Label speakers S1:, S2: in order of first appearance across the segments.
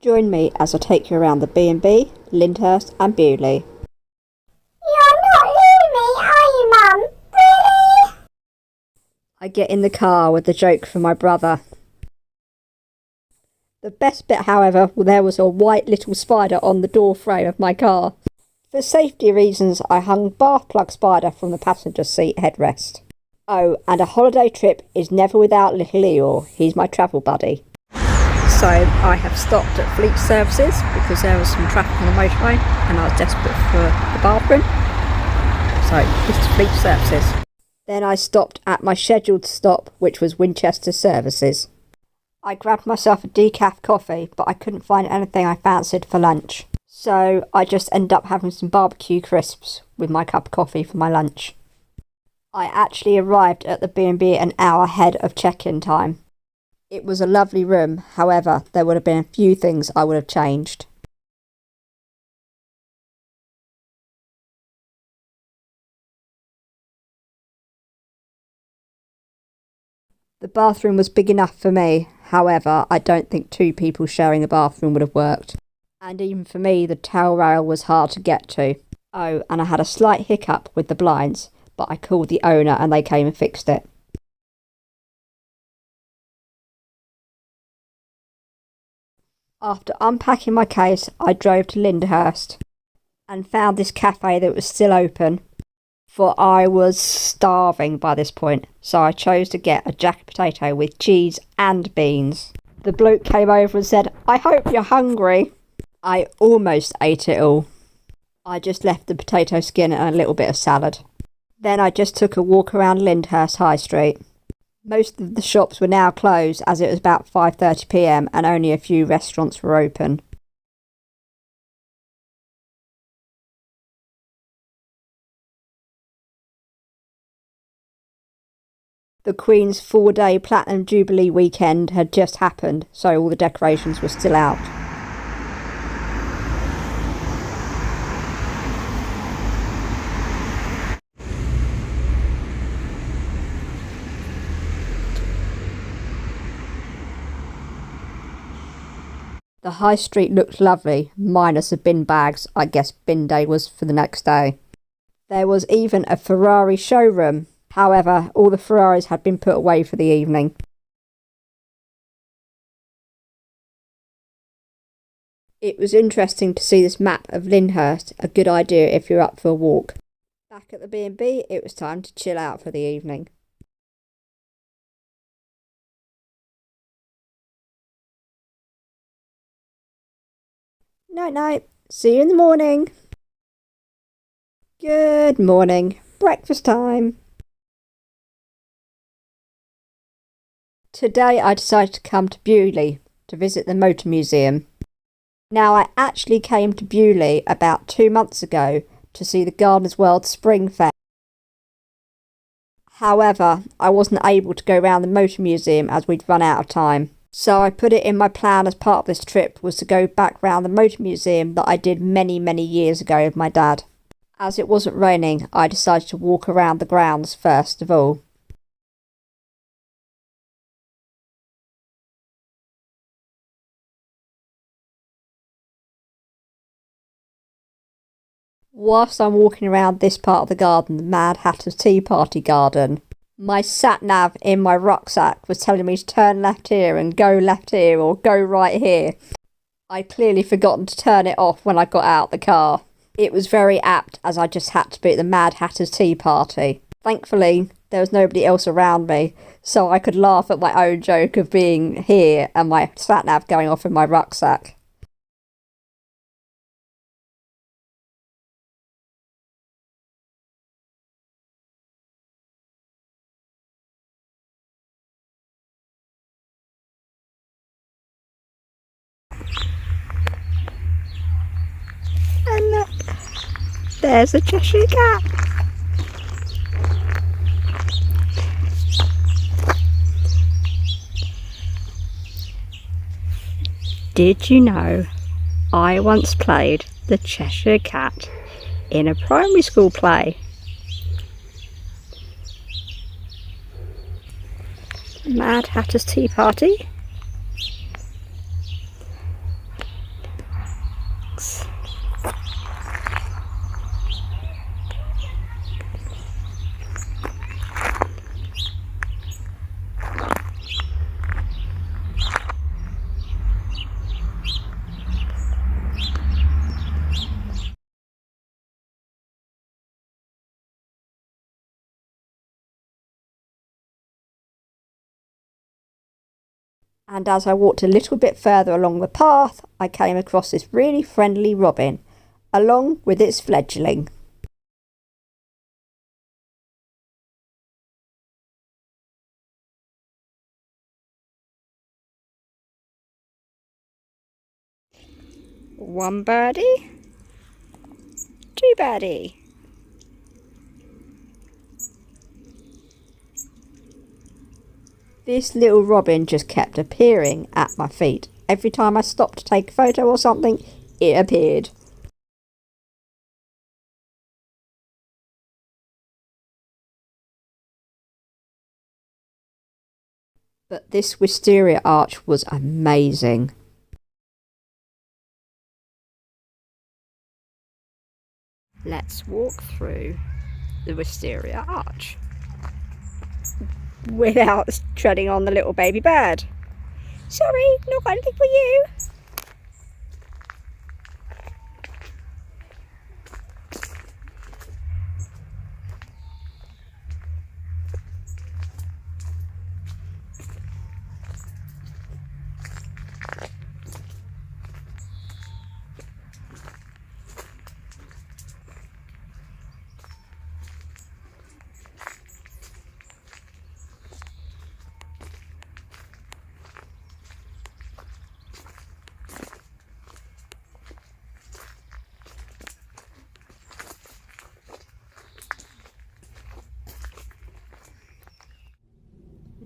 S1: Join me as I take you around the B&B, Lyndhurst and Beaulieu.
S2: You're not leaving me, are you, Mum? Really?
S1: I get in the car with the joke from my brother. The best bit, however, there was a white little spider on the door frame of my car. For safety reasons, I hung bath plug spider from the passenger seat headrest. Oh, and a holiday trip is never without little Eeyore. He's my travel buddy. So I have stopped at Fleet Services because there was some traffic on the motorway and I was desperate for the bathroom. So this is Fleet Services. Then I stopped at my scheduled stop, which was Winchester Services. I grabbed myself a decaf coffee, but I couldn't find anything I fancied for lunch. So I just ended up having some barbecue crisps with my cup of coffee for my lunch. I actually arrived at the B&B an hour ahead of check-in time. It was a lovely room, however, there would have been a few things I would have changed. The bathroom was big enough for me, however, I don't think two people sharing a bathroom would have worked. And even for me, the towel rail was hard to get to. Oh, and I had a slight hiccup with the blinds, but I called the owner and they came and fixed it. After unpacking my case, I drove to Lyndhurst and found this cafe that was still open, for I was starving by this point, so I chose to get a jacket potato with cheese and beans. The bloke came over and said, "I hope you're hungry." I almost ate it all. I just left the potato skin and a little bit of salad. Then I just took a walk around Lyndhurst High Street. Most of the shops were now closed as it was about 5:30 p.m. and only a few restaurants were open. The Queen's 4-day Platinum Jubilee weekend had just happened, so all the decorations were still out. The high street looked lovely, minus the bin bags. I guess bin day was for the next day. There was even a Ferrari showroom. However, all the Ferraris had been put away for the evening. It was interesting to see this map of Lyndhurst, a good idea if you're up for a walk. Back at the B&B, it was time to chill out for the evening. Night night. See you in the morning. Good morning. Breakfast time. Today I decided to come to Beaulieu to visit the motor museum. Now I actually came to Beaulieu about 2 months ago to see the Gardener's World Spring Fair. However, I wasn't able to go round the motor museum as we'd run out of time. So I put it in my plan as part of this trip was to go back round the motor museum that I did many years ago with my dad. As it wasn't raining, I decided to walk around the grounds first of all. Whilst I'm walking around this part of the garden, the Mad Hatter's Tea Party garden, my sat-nav in my rucksack was telling me to turn left here and go left here or go right here. I'd clearly forgotten to turn it off when I got out the car. It was very apt as I just had to be at the Mad Hatter's Tea Party. Thankfully, there was nobody else around me, so I could laugh at my own joke of being here and my sat-nav going off in my rucksack. And look, there's a Cheshire Cat. Did you know I once played the Cheshire Cat in a primary school play? Mad Hatter's Tea Party. And as I walked a little bit further along the path, I came across this really friendly robin, along with its fledgling. One birdie, two birdie. This little robin just kept appearing at my feet. Every time I stopped to take a photo or something, it appeared. But this wisteria arch was amazing. Let's walk through the wisteria arch without treading on the little baby bird. Sorry, not got anything for you.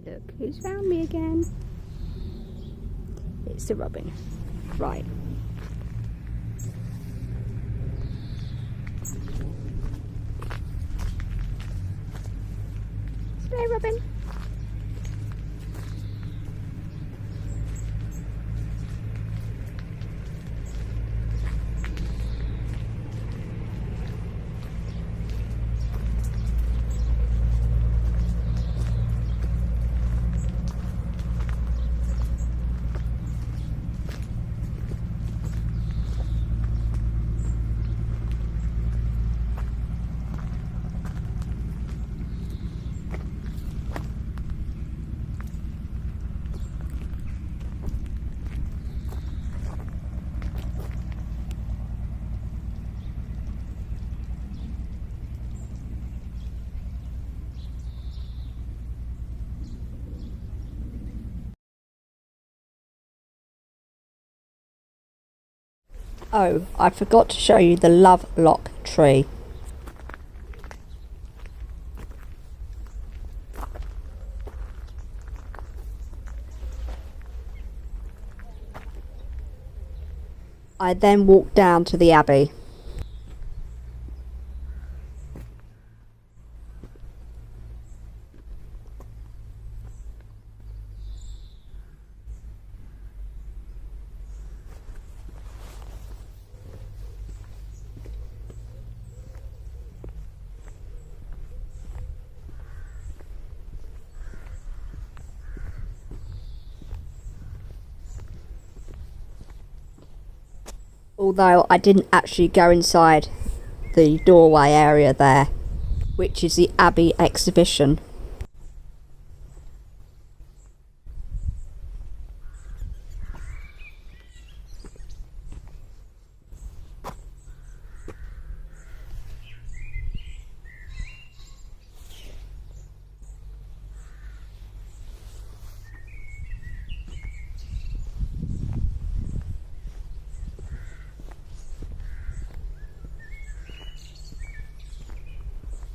S1: Look who's found me again. It's the robin. Right. Hello, robin. Oh, I forgot to show you the lovelock tree. I then walked down to the abbey. Although I didn't actually go inside the doorway area there, which is the Abbey exhibition.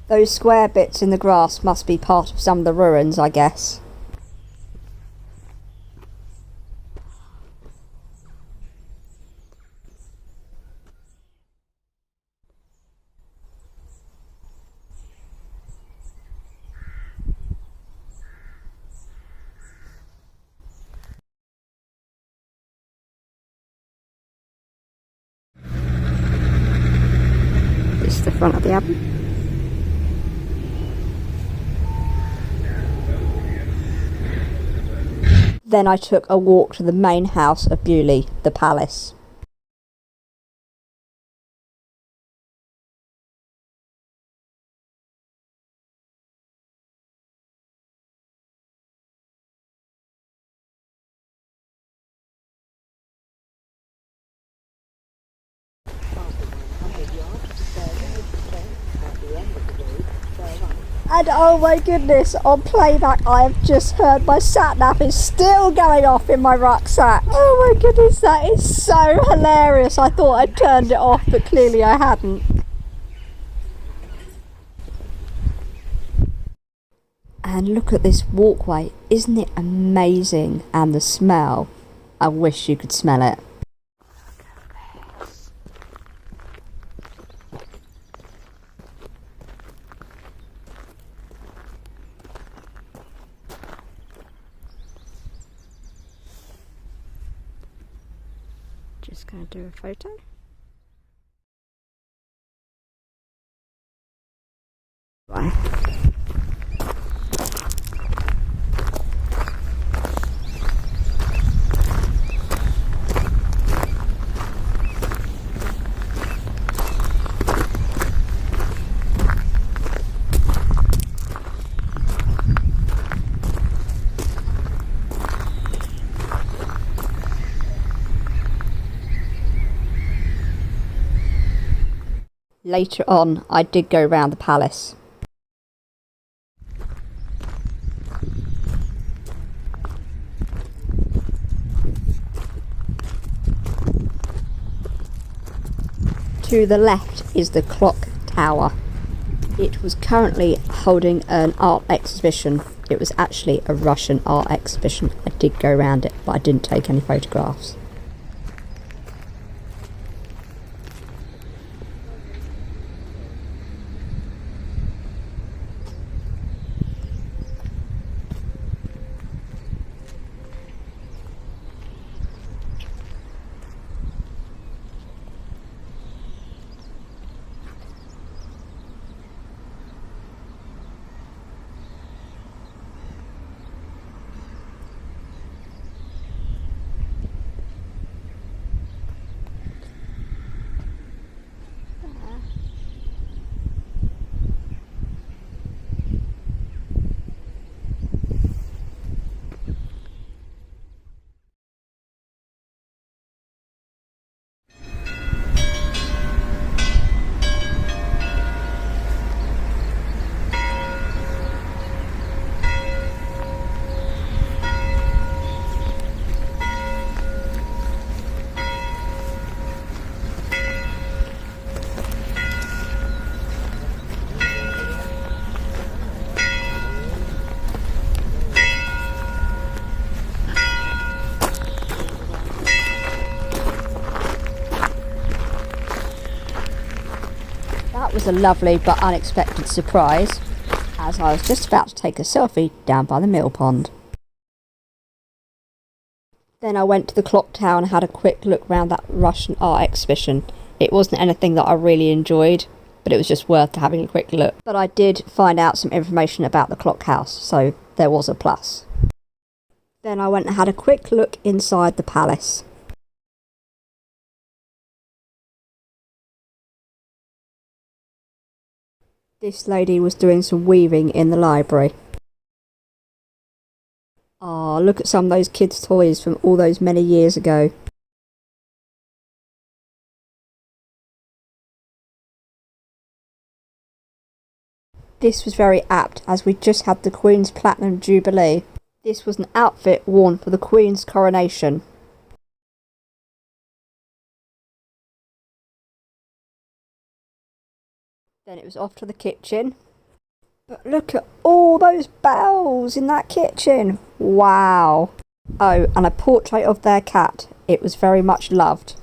S1: Those square bits in the grass must be part of some of the ruins, I guess. This is the front of the abbey. Then I took a walk to the main house of Beaulieu, the palace. And oh my goodness, on playback I have just heard my sat-nav is still going off in my rucksack. Oh my goodness, that is so hilarious. I thought I'd turned it off, but clearly I hadn't. And look at this walkway, isn't it amazing? And the smell, I wish you could smell it. Just going to do a photo. Bye. Later on, I did go round the palace. To the left is the clock tower. It was currently holding an art exhibition. It was actually a Russian art exhibition. I did go around it, but I didn't take any photographs. That was a lovely but unexpected surprise, as I was just about to take a selfie down by the mill pond. Then I went to the clock tower and had a quick look round that Russian art exhibition. It wasn't anything that I really enjoyed, but it was just worth having a quick look. But I did find out some information about the clock house, so there was a plus. Then I went and had a quick look inside the palace. This lady was doing some weaving in the library. Ah, look at some of those kids' toys from all those many years ago. This was very apt, as we just had the Queen's Platinum Jubilee. This was an outfit worn for the Queen's coronation. Then it was off to the kitchen. But look at all those bells in that kitchen. Wow. Oh, and a portrait of their cat. It was very much loved.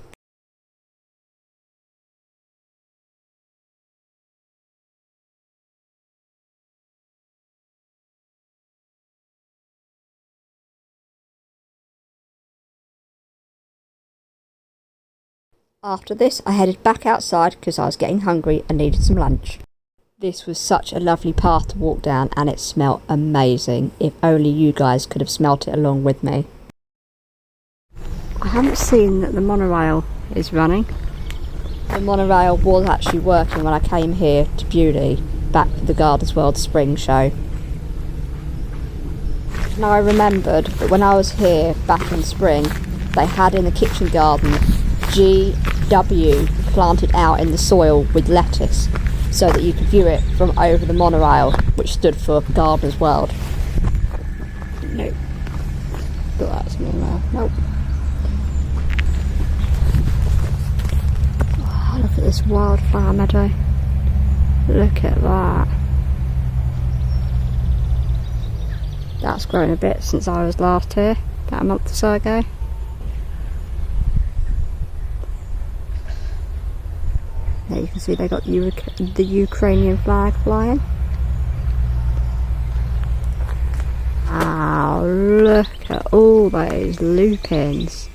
S1: After this, I headed back outside because I was getting hungry and needed some lunch. This was such a lovely path to walk down, and it smelled amazing. If only you guys could have smelt it along with me. I haven't seen that the monorail is running. The monorail was actually working when I came here to Beaulieu, back for the Gardeners World Spring Show. Now I remembered that when I was here back in spring, they had in the kitchen garden GW planted out in the soil with lettuce, so that you could view it from over the monorail, which stood for Gardener's World. Nope. Thought that's monorail. Nope. Oh, look at this wildflower meadow. Look at that. That's grown a bit since I was last here, about a month or so ago. There you can see they got the Ukrainian flag flying. Wow, look at all those lupins.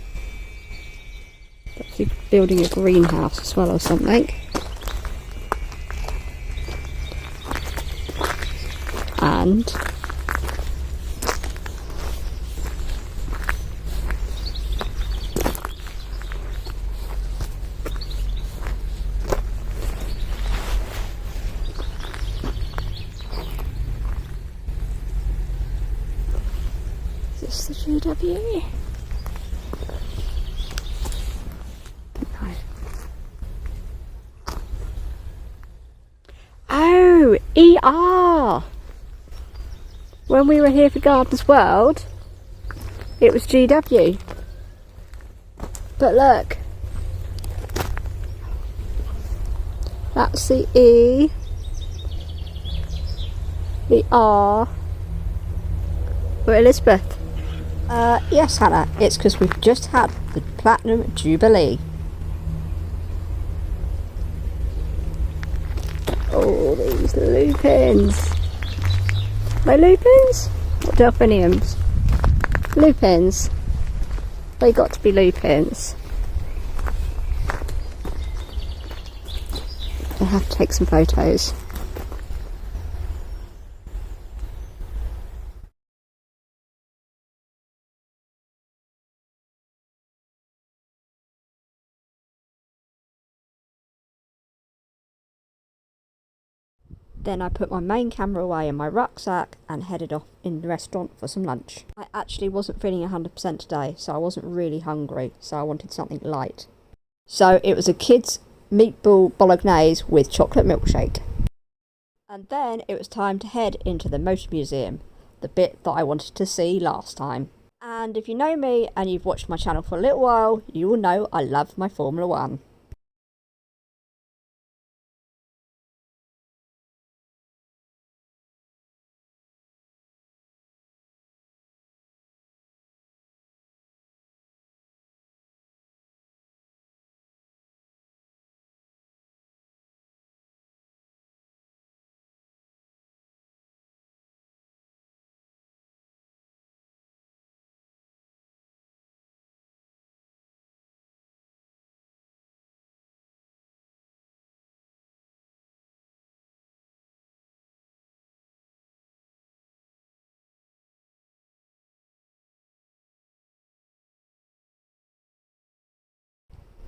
S1: They're building a greenhouse as well or something. And is this the GW? No. Oh, ER! When we were here for Gardener's World, it was GW. But look, that's the E, the R, for Elizabeth. Yes, Hannah, it's because we've just had the Platinum Jubilee. Oh, these lupins. Are they lupins? Or delphiniums? Lupins. They got to be lupins. I have to take some photos. Then I put my main camera away in my rucksack and headed off in the restaurant for some lunch. I actually wasn't feeling 100% today, so I wasn't really hungry, so I wanted something light. So it was a kid's meatball bolognese with chocolate milkshake. And then it was time to head into the motor museum, the bit that I wanted to see last time. And if you know me and you've watched my channel for a little while, you will know I love my Formula 1.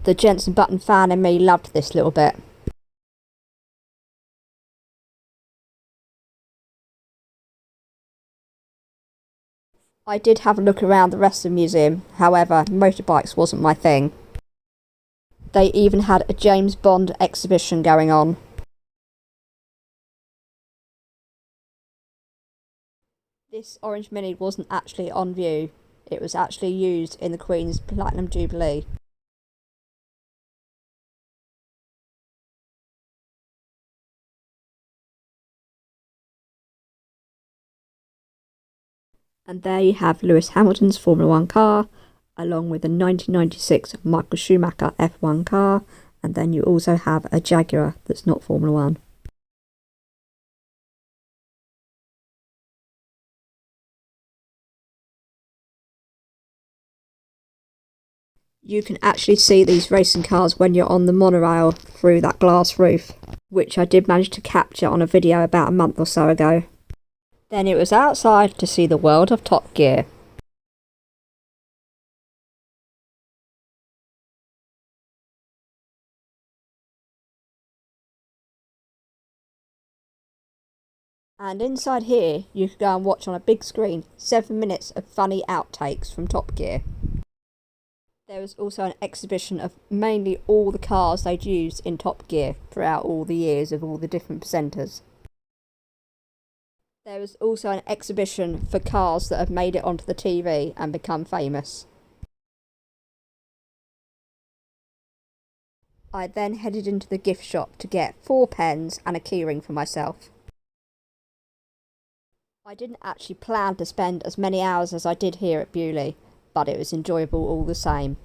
S1: The Jensen Button fan in me loved this little bit. I did have a look around the rest of the museum, however, motorbikes wasn't my thing. They even had a James Bond exhibition going on. This orange Mini wasn't actually on view, it was actually used in the Queen's Platinum Jubilee. And there you have Lewis Hamilton's Formula 1 car, along with a 1996 Michael Schumacher F1 car, and then you also have a Jaguar that's not Formula 1. You can actually see these racing cars when you're on the monorail through that glass roof, which I did manage to capture on a video about a month or so ago. Then it was outside to see the world of Top Gear. And inside here you could go and watch on a big screen 7 minutes of funny outtakes from Top Gear. There was also an exhibition of mainly all the cars they'd used in Top Gear throughout all the years of all the different presenters. There was also an exhibition for cars that have made it onto the TV and become famous. I then headed into the gift shop to get 4 pens and a keyring for myself. I didn't actually plan to spend as many hours as I did here at Beaulieu, but it was enjoyable all the same.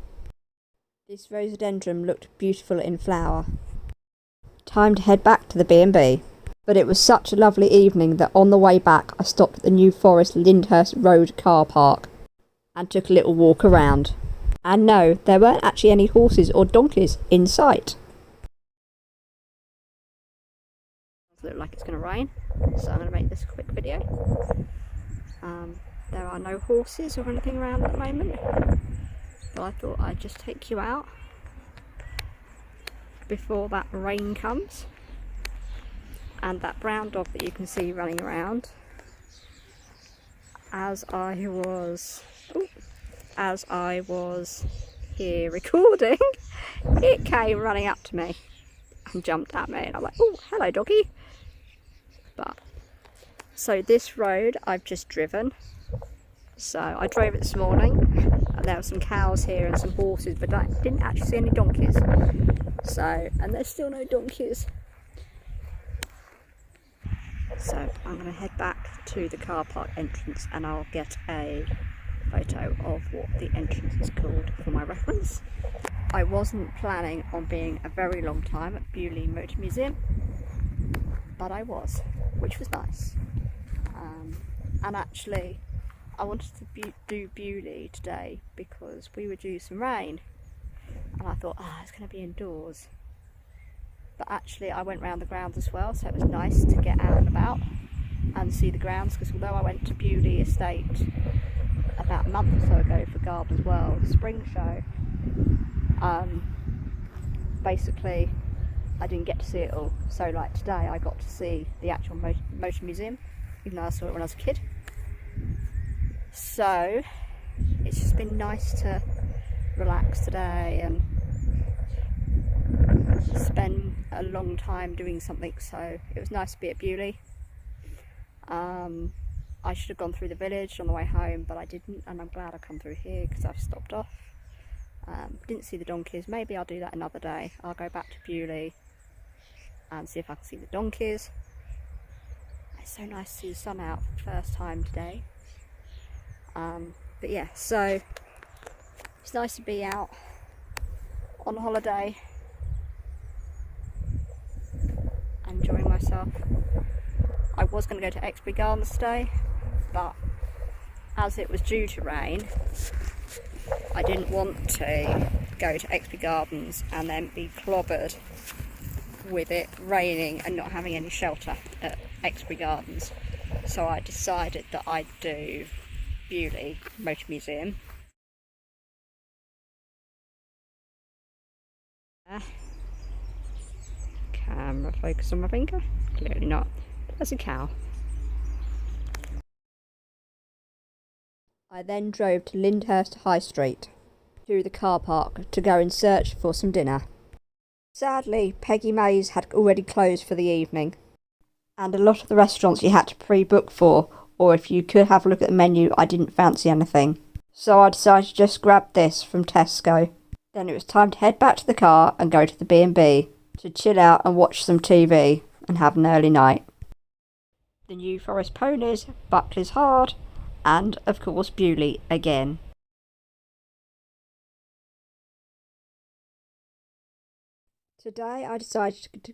S1: This rhododendron looked beautiful in flower. Time to head back to the B&B. But it was such a lovely evening that on the way back I stopped at the New Forest Lyndhurst Road car park and took a little walk around. And no, there weren't actually any horses or donkeys in sight. It looks like it's going to rain, so I'm going to make this a quick video. There are no horses or anything around at the moment, but I thought I'd just take you out before that rain comes. And that brown dog that you can see running around, as I was here recording, it came running up to me and jumped at me, and I'm like, oh, hello doggy. So this road I've just driven, so I drove it this morning, and there were some cows here and some horses, but I didn't actually see any donkeys. And there's still no donkeys. So I'm going to head back to the car park entrance and I'll get a photo of what the entrance is called for my reference. I wasn't planning on being a very long time at Beaulieu Motor Museum, but I was, which was nice. And actually I wanted to do Beaulieu today because we were due some rain, and I thought, it's going to be indoors. But actually I went round the grounds as well, so it was nice to get out and about and see the grounds, because although I went to Beaulieu Estate about a month or so ago for Gardeners World spring show, basically I didn't get to see it all. So like today I got to see the actual motor museum, even though I saw it when I was a kid. So it's just been nice to relax today and spend a long time doing something, so it was nice to be at Beaulieu. I should have gone through the village on the way home, but I didn't, and I'm glad I come through here because I've stopped off. Didn't see the donkeys. Maybe I'll do that another day. I'll go back to Beaulieu and see if I can see the donkeys. It's so nice to see the sun out for the first time today. But yeah, so it's nice to be out on holiday, enjoying myself. I was going to go to Exbury Gardens today, but as it was due to rain, I didn't want to go to Exbury Gardens and then be clobbered with it raining and not having any shelter at Exbury Gardens. So I decided that I'd do Beaulieu Motor Museum. Camera focus on my finger? Clearly not. There's a cow. I then drove to Lyndhurst High Street to the car park to go and search for some dinner. Sadly, Peggy May's had already closed for the evening, and a lot of the restaurants you had to pre-book for, or if you could have a look at the menu, I didn't fancy anything. So I decided to just grab this from Tesco. Then it was time to head back to the car and go to the B&B to chill out and watch some TV and have an early night. The New Forest ponies, Buckley's Hard, and of course Beaulieu again. Today I decided to